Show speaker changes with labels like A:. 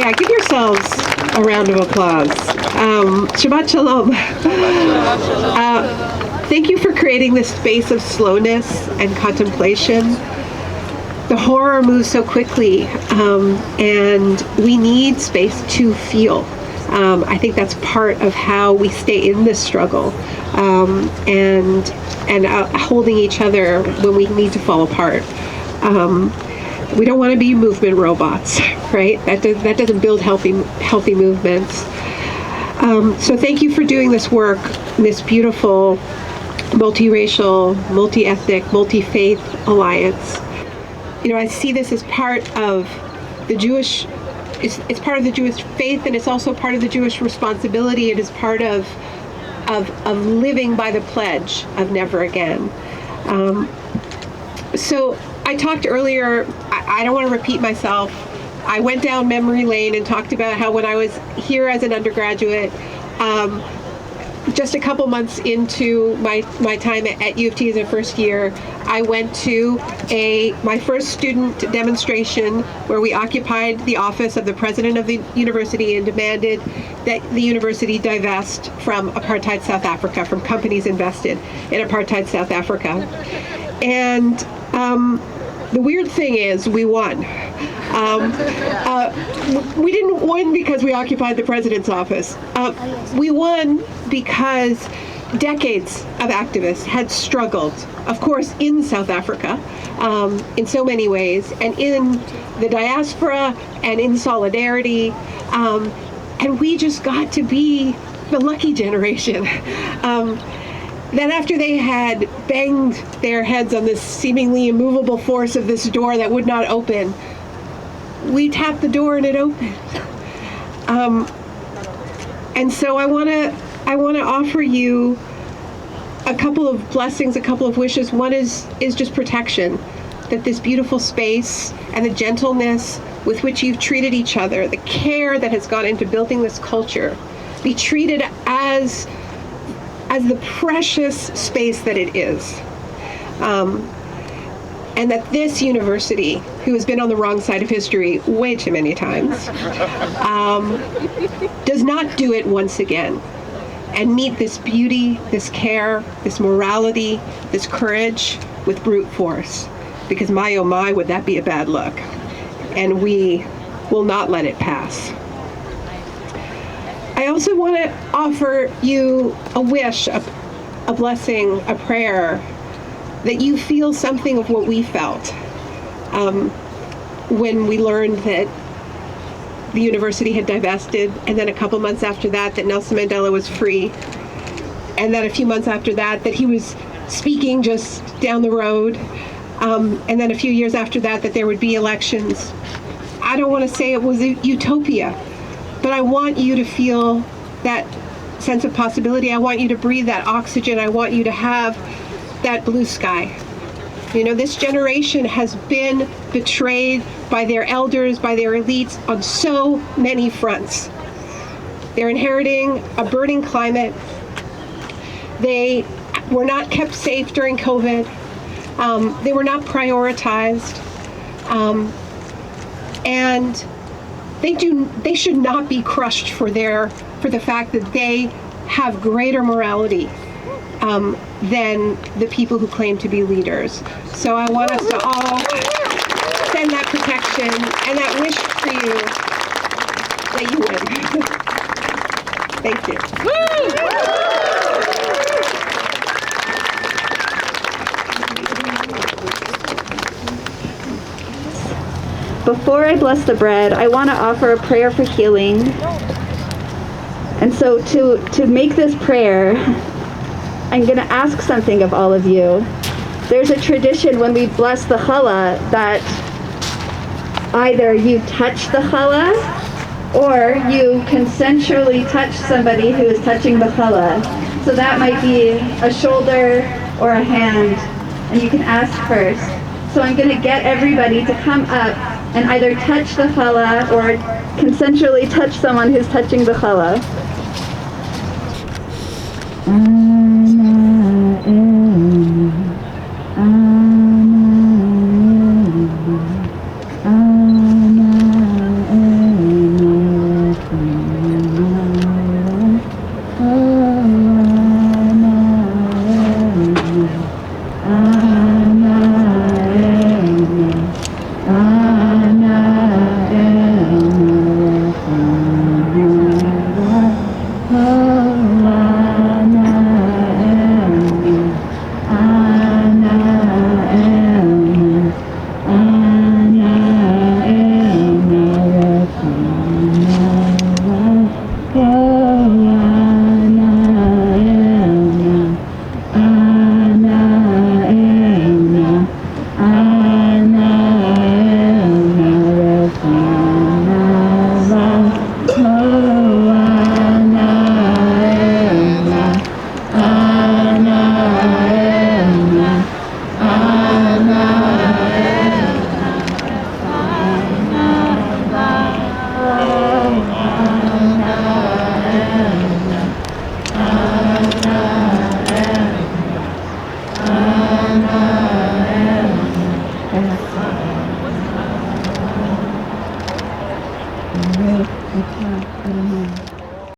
A: Yeah, give yourselves a round of applause. Shabbat Shalom. Thank you for creating this space of slowness and contemplation. The horror moves so quickly, and we need space to feel. I think that's part of how we stay in this struggle, and holding each other when we need to fall apart. We don't want to be movement robots, right? That doesn't build healthy movements. So thank you for doing this work, this beautiful multiracial, multi-ethnic, multi-faith alliance. You know, I see this as part of the Jewish. It's part of the Jewish faith, and it's also part of the Jewish responsibility. It is part of living by the pledge of never again. So I talked earlier, I don't want to repeat myself. I went down memory lane and talked about how when I was here as an undergraduate, just a couple months into my time at U of T as a first year, I went to my first student demonstration where we occupied the office of the president of the university and demanded that the university divest from apartheid South Africa, from companies invested in apartheid South Africa. And the weird thing is we won. We didn't win because we occupied the president's office. We won because decades of activists had struggled, of course, in South Africa, in so many ways, and in the diaspora and in solidarity. And we just got to be the lucky generation. Then after they had banged their heads on this seemingly immovable force of this door that would not open, we tapped the door and it opened. And so I want to offer you a couple of blessings, a couple of wishes. One is just protection, that this beautiful space and the gentleness with which you've treated each other, the care that has gone into building this culture, be treated as the precious space that it is. And that this university, who has been on the wrong side of history way too many times, does not do it once again and meet this beauty, this care, this morality, this courage with brute force. Because my oh my, would that be a bad look. And we will not let it pass. I also want to offer you a wish, a blessing, a prayer, that you feel something of what we felt when we learned that the university had divested, and then a couple months after that Nelson Mandela was free, and then a few months after that he was speaking just down the road, and then a few years after that there would be elections. I don't want to say it was a utopia, but I want you to feel that sense of possibility. I want you to breathe that oxygen. I want you to have that blue sky. You know, this generation has been betrayed by their elders, by their elites on so many fronts. They're inheriting a burning climate. They were not kept safe during COVID. They were not prioritized. And they should not be crushed for the fact that they have greater morality than the people who claim to be leaders. So I want us to all send that protection and that wish for you that you win. Thank you.
B: Before I bless the bread, I want to offer a prayer for healing. And so to make this prayer, I'm going to ask something of all of you. There's a tradition when we bless the challah that either you touch the challah or you consensually touch somebody who is touching the challah. So that might be a shoulder or a hand, and you can ask first. So I'm going to get everybody to come up and either touch the challah or consensually touch someone who's touching the challah.